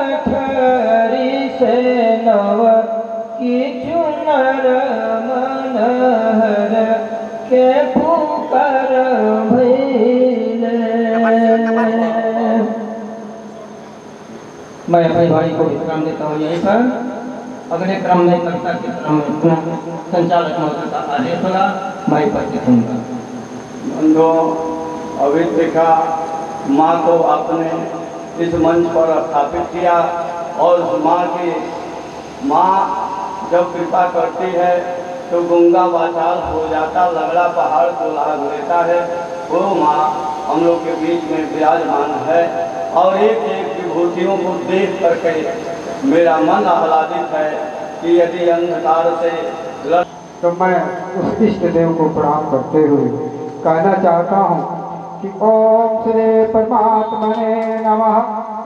गठरी से नव की चुनर मनहर के पुकार भइले। मैं अपने भाई को विश्राम देता हूँ यहीं पर। अगले क्रम में कविता के क्रम में संचालक महोदय का आदेश होगा, मैं उपस्थित हूँगा। बंधुओं, अभी देखा माँ को आपने इस मंच पर स्थापित किया और उस माँ जब कृपा करती है तो गंगा वाचाल हो जाता, लगड़ा पहाड़ को लाग लेता है। वो माँ हम लोग के बीच में विराजमान है और एक एक विभूतियों को देख करके मेरा मन आह्लादित है कि यदि अंधकार से तो मैं उस इष्ट देव को प्रणाम करते हुए कहना चाहता हूँ कि ओम श्री परमात्मने नमः।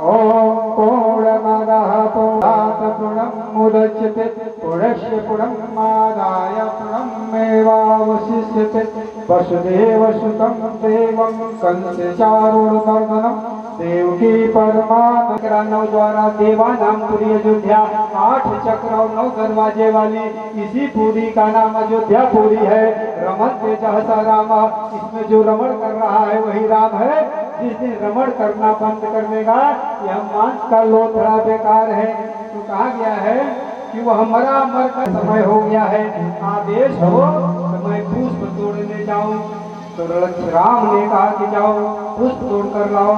ओम पूर्णमदः पूर्णात् पूर्णमुदच्यते पूर्णस्य पूर्णमादाय पूर्णमेवावशिष्यते। वसुदेवसुतं देवं कंसचारूढमर्दनं देवकी परमात्मा द्वारा देवा नाम पूरी अयोध्या, 8 चक्र और 9 दरवाजे वाली इसी पूरी का नाम अयोध्या पूरी है। रमन के जहसा राम, इसमें जो रमण कर रहा है वही राम है। जिस दिन रमण करना बंद कर देगा, यह मांस का लोथड़ा बेकार है। तो कहा गया है कि वह मरा मर का समय हो गया है, आदेश हो तो मैं पुष्प तोड़ने जाऊं। तो राम ने कहा कि जाओ पुष्प तोड़ कर लाओ।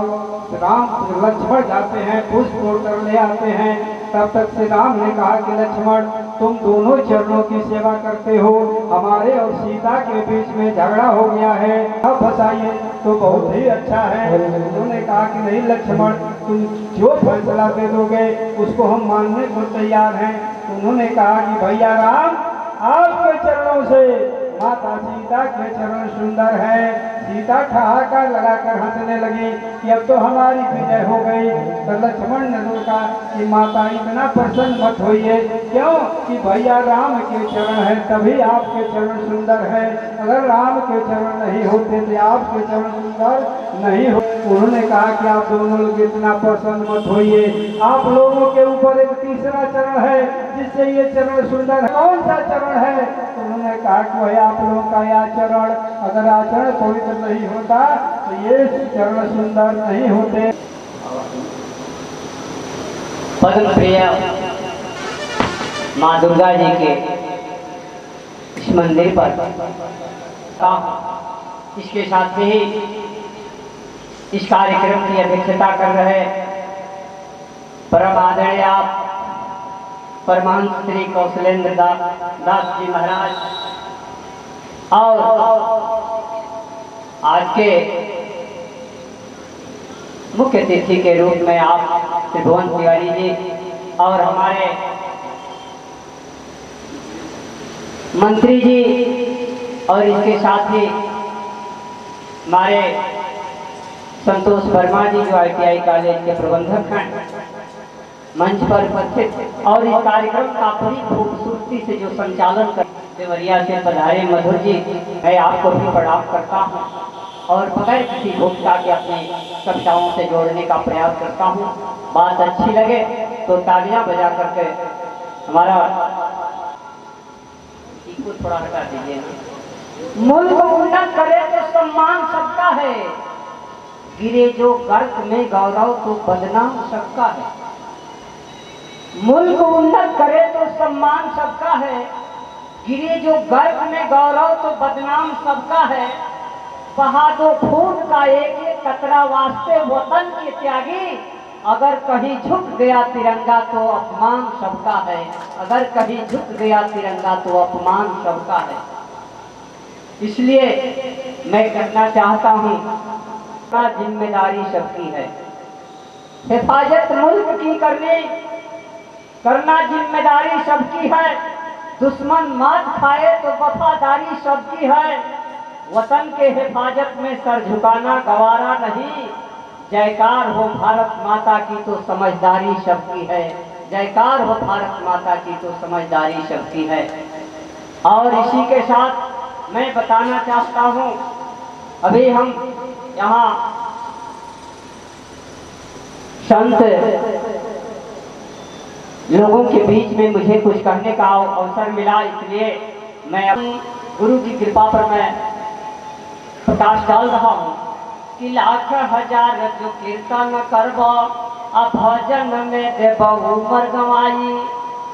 राम लक्ष्मण जाते हैं, पुष्प तोड़ कर ले आते हैं। तब तक श्री राम ने कहा कि लक्ष्मण तुम दोनों चरणों की सेवा करते हो, हमारे और सीता के बीच में झगड़ा हो गया है, अब फंसाइए तो बहुत ही अच्छा है। उन्होंने कहा कि नहीं लक्ष्मण, तुम जो फैसला दे दोगे उसको हम मानने को तैयार हैं। उन्होंने कहा कि भैया राम, आपके चरणों से माता सीता के चरण सुंदर है। सीता ठहाका लगाकर हंसने लगी कि अब तो हमारी विजय हो गई। तो लक्ष्मण ने रोका कि माता इतना प्रसन्न मत होइए, क्यों कि भैया राम के चरण है तभी आपके चरण सुंदर है। अगर राम के चरण नहीं होते तो आपके चरण सुंदर नहीं हो। उन्होंने कहा कि आप दोनों लोग इतना प्रसन्न मत होइए, आप लोगों के ऊपर एक तीसरा चरण है जिससे ये चरण सुंदर है। कौन सा चरण है? उन्होंने कहा कि वही आप लोगों का आचरण, अगर आचरण पवित्र नहीं होता तो ये चरण सुंदर नहीं होते। पद्म प्रिय माँ दुर्गा जी के इस मंदिर पर इसके साथ ही इस कार्यक्रम की अध्यक्षता कर रहे परम आदरणीय आप परमहंस श्री कौशलेंद्र दास जी महाराज और आज के मुख्य अतिथि के रूप में आप त्रिभुवन तिवारी जी और हमारे मंत्री जी और इसके साथ ही हमारे संतोष वर्मा जी जो ITI कॉलेज के प्रबंधक हैं मंच पर उपस्थित और इस कार्यक्रम का बड़ी खूबसूरती से जो संचालन कर देवरिया से पधारे मधुर जी, मैं आपको भी प्रणाम करता हूँ और बगैर किसी भूमिका के अपनी कविताओं से जोड़ने का प्रयास करता हूँ। बात अच्छी लगे तो तालियां बजा करके हमारा को थोड़ा हटा दीजिए। मुल्क उन्नत करे तो सम्मान सबका है, गिरे जो गर्त में गौरव तो बदनाम सबका है। मुल्क उन्नत करे तो सम्मान सबका है, गिरे जो गर्त में गौरव तो बदनाम सबका है। बहा दो खून का एक एक कतरा वास्ते वतन के त्यागी, अगर कहीं झुक गया तिरंगा तो अपमान सबका है। अगर कहीं झुक गया तिरंगा तो अपमान सबका है। इसलिए मैं कहना चाहता हूँ, जिम्मेदारी सबकी है। हिफाजत मुल्क की करना जिम्मेदारी सबकी है। दुश्मन मात खाए तो वफादारी सबकी है। वतन के हिफाजत में सर झुकाना गवारा नहीं। जयकार हो भारत माता की तो समझदारी सबकी है। जयकार हो भारत माता की तो समझदारी सबकी है। और इसी के साथ मैं बताना चाहता हूँ, अभी हम यहाँ संत लोगों के बीच में मुझे कुछ कहने का अवसर मिला, इसलिए मैं अपनी गुरु की कृपा पर मैं प्रकाश डाल रहा हूँ कि लाख हजार जो कीर्तन करब आ भजन में देव उमर गवाई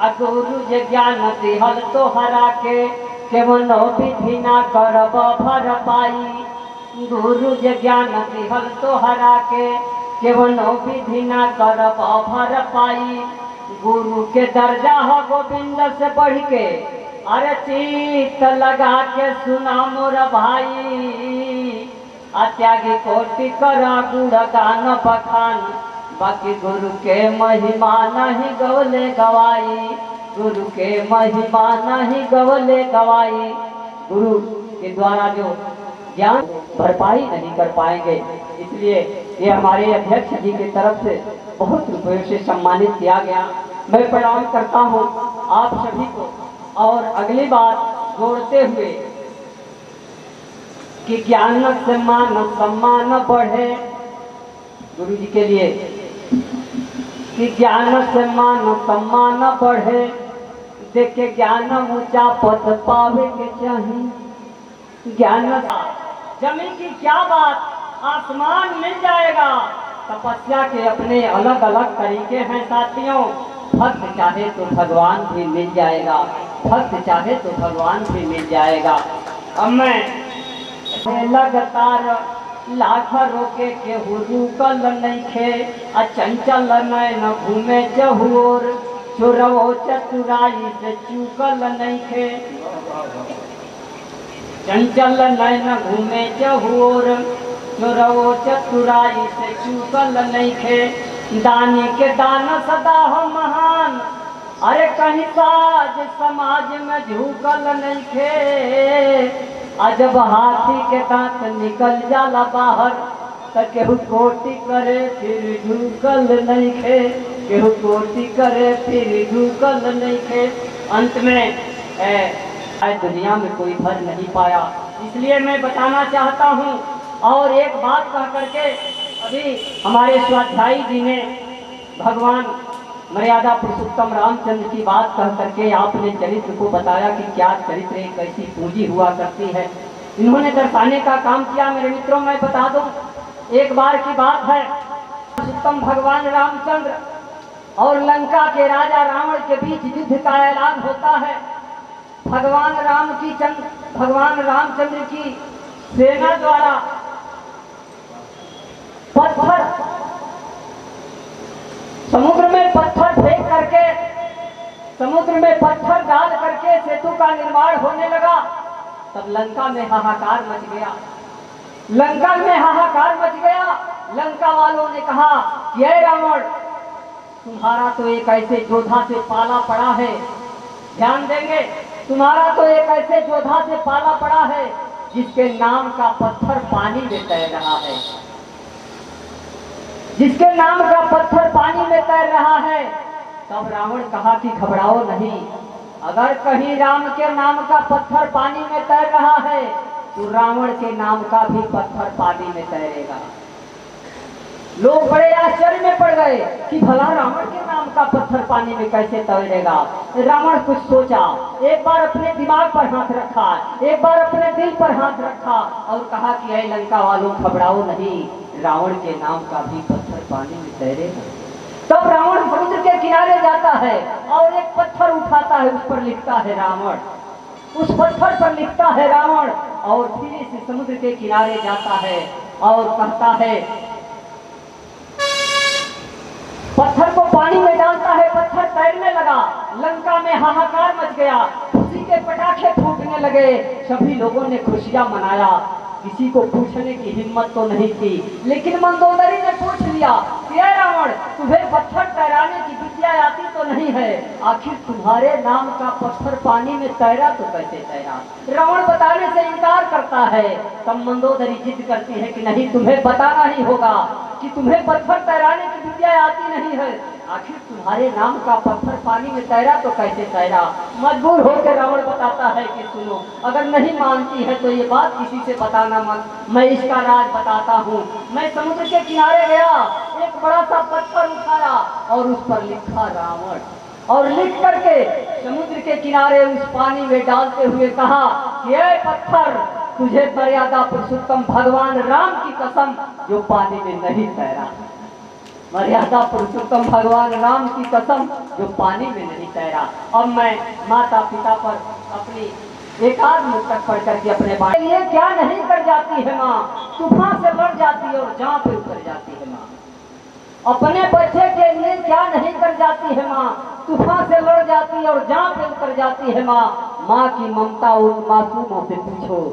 आ गुरु जे ज्ञान दिहल तो हरा के मनो विधि ना करब भर पाई। गुरु जे ज्ञान दिहल तो हरा के मनो विधि ना करब भर पाई। गुरु के दर्जा हो गोविंद से बढ़ के, अरे चित लगा के सुना मोर भाई। त्यागी कोटि करा गुण गान बखान, बाकी गुरु के महिमा नहीं गवले गवाई। गुरु के महिमा नहीं गवले गवाई। गुरु के द्वारा जो ज्ञान भरपाई नहीं कर पाएंगे, इसलिए ये हमारे अध्यक्ष जी की तरफ से बहुत रुपयों से सम्मानित किया गया। मैं प्रणाम करता हूँ आप सभी को, और अगली बात जोड़ते हुए कि ज्ञान से मान सम्मान बढ़े, गुरु जी के लिए कि ज्ञान से मान सम्मान बढ़े, देखे ज्ञान ऊंचा पद पावे के चाहिए। ज्ञान जमीन की क्या बात, आसमान मिल जाएगा। तपस्या के अपने अलग अलग तरीके हैं साथियों। भक्त चाहे तो भगवान भी मिल जाएगा, भक्त चाहे तो भगवान भी मिल जाएगा। अब मैं लगातार लाख रोके के रुकल नइखे, चंचल नैन घूमे जहुर, चोरवो चतुराई से चूकल नइखे। चंचल नैन घूमे जहुर, चोरवो चतुराई से चूकल नइखे। दानी के दान सदा हो महान, अरे कहीं साज समाज में झुकल नइखे। जब हाथी के दांत निकल जाला बाहर, त केहू कोटि करे फिर झुकल नइखे। केहू कोटि करे फिर झुकल नइखे। अंत में दुनिया में कोई भर नहीं पाया, इसलिए मैं बताना चाहता हूँ। और एक बात कह करके अभी हमारे स्वाध्यायी जी ने भगवान मर्यादा पुरुषोत्तम रामचंद्र की बात कह करके आपने चरित्र को बताया कि क्या चरित्र एक ऐसी पूंजी हुआ करती है, इन्होंने दर्शाने का काम किया। मेरे मित्रों, मैं बता दूं, एक बार की बात है, पुरुषोत्तम भगवान रामचंद्र और लंका के राजा रावण के बीच युद्ध का ऐलान होता है। भगवान रामचंद्र की सेना द्वारा पत्थर समुद्र में पत्थर फेंक करके, समुद्र में पत्थर डाल करके सेतु का निर्माण होने लगा। तब लंका में हाहाकार मच गया। लंका में हाहाकार मच गया। लंका वालों ने कहा कि हे रावण, तुम्हारा तो एक ऐसे योद्धा से पाला पड़ा है, ध्यान देंगे, तुम्हारा तो एक ऐसे योद्धा से पाला पड़ा है जिसके नाम का पत्थर पानी में तैर रहा है, जिसके नाम का पत्थर पानी में तैर रहा है। तब रावण कहा कि घबराओ नहीं, अगर कहीं राम के नाम का पत्थर पानी में तैर रहा है तो रावण के नाम का भी पत्थर पानी में तैरेगा। लोग बड़े आश्चर्य में पड़ गए कि भला रावण के नाम का पत्थर पानी में कैसे तैरेगा। रावण कुछ सोचा, एक बार अपने दिमाग पर हाथ रखा, एक बार अपने दिल पर हाथ रखा और कहा कि ऐ लंका वालों, घबराओ नहीं, रावण के नाम का भी पत्थर पानी में तैरेगा। तब रावण समुद्र के किनारे जाता है और एक पत्थर उठाता है, उस पर लिखता है रावण, उस पत्थर पर लिखता है रावण, और धीरे से समुद्र के किनारे जाता है और कहता है, पत्थर को पानी में डालता है, पत्थर तैरने लगा। लंका में हाहाकार मच गया, खुशी के पटाखे फूटने लगे, सभी लोगों ने खुशियां मनाया। किसी को पूछने की हिम्मत तो नहीं थी, लेकिन मंदोदरी ने पूछ लिया कि हे रावण, तुम्हें पत्थर तैराने की विद्या आती तो नहीं है, आखिर तुम्हारे नाम का पत्थर पानी में तैरा तो कैसे तैरा। रावण बताने से इनकार करता है। तब मंदोदरी जिद करती है कि नहीं, तुम्हें बताना ही होगा कि तुम्हें पत्थर तैराने की विद्या आती नहीं है, आखिर तुम्हारे नाम का पत्थर पानी में तैरा तो कैसे तैरा। मजबूर होकर रावण बताता है कि सुनो, अगर नहीं मानती है तो ये बात किसी से बताना मत, मैं इसका राज बताता हूँ। मैं समुद्र के किनारे गया, एक बड़ा सा पत्थर उठाया और उस पर लिखा रावण। और लिख करके समुद्र के किनारे उस पानी में डालते हुए कहा कि ऐ पत्थर, तुझे मर्यादा पुरुषोत्तम भगवान राम की कसम जो पानी में नहीं तैरा। मर्यादा पुरुषोत्तम भगवान राम की कसम जो पानी में नहीं तैरा। अब मैं माता पिता पर अपनी एकाध मुक्तक पढ़ करके अपने बारे लिए क्या नहीं कर जाती है माँ, तूफान से लड़ जाती है और जान पे उतर जाती है माँ। अपने बच्चे के लिए क्या नहीं कर जाती है माँ, तूफान से लड़ जाती है और जान पे उतर जाती है माँ। माँ की ममता उन मासूमों से पूछो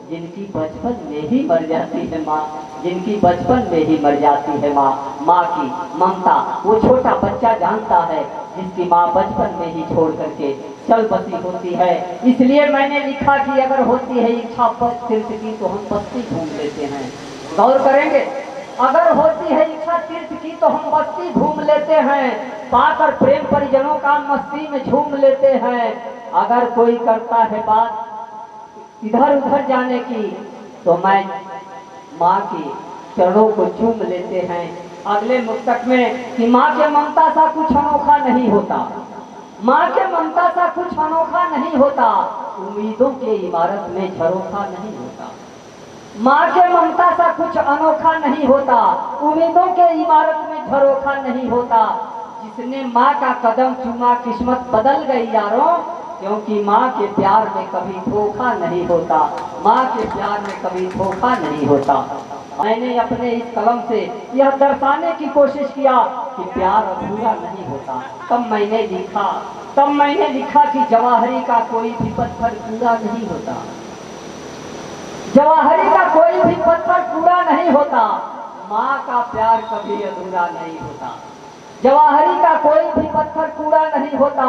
जिनकी बचपन में ही मर जाती है माँ, जिनकी बचपन में ही मर जाती है माँ। माँ की ममता वो छोटा बच्चा जानता है जिसकी माँ बचपन में ही छोड़ करके चल बसी होती है। इसलिए मैंने लिखा कि अगर होती है इच्छा तीर्थ की तो हम बस्ती घूम लेते हैं। गौर करेंगे, अगर होती है इच्छा तीर्थ की तो हम बस्ती घूम लेते हैं, पाकर प्रेम परिजनों का मस्ती में झूम लेते हैं। अगर कोई करता है बात इधर उधर जाने की तो मैं माँ की चरणों को चूम लेते हैं। अगले मुक्तक में कि माँ के ममता सा कुछ अनोखा नहीं होता, माँ के ममता सा कुछ अनोखा नहीं होता, उम्मीदों के इमारत में झरोखा नहीं होता। माँ के ममता सा कुछ अनोखा नहीं होता, उम्मीदों के इमारत में झरोखा नहीं होता। जिसने माँ का कदम चूमा किस्मत बदल गई यारों, क्योंकि माँ के प्यार में कभी धोखा नहीं होता, माँ के प्यार में कभी धोखा नहीं होता। मैंने अपने इस कलम से यह दर्शाने की कोशिश किया कि प्यार अधूरा नहीं होता। तब मैंने लिखा कि जवाहरी का कोई भी पत्थर पूरा नहीं होता, जवाहरी का कोई भी पत्थर पूरा नहीं होता, माँ का प्यार कभी अधूरा नहीं होता। जवाहरी का कोई भी पत्थर पूरा नहीं होता,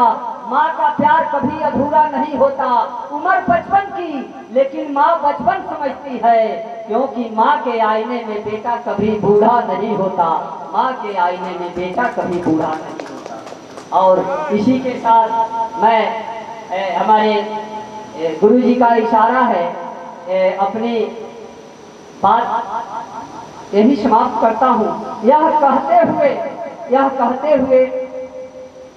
माँ का प्यार कभी अधूरा नहीं होता। उम्र बचपन की लेकिन माँ बचपन समझती है, क्योंकि माँ के आईने में बेटा कभी बूढ़ा नहीं होता, माँ के आईने में बेटा कभी बूढ़ा नहीं होता। और इसी के साथ मैं हमारे गुरुजी का इशारा है, अपनी बात यही समाप्त करता हूँ। यह कहते हुए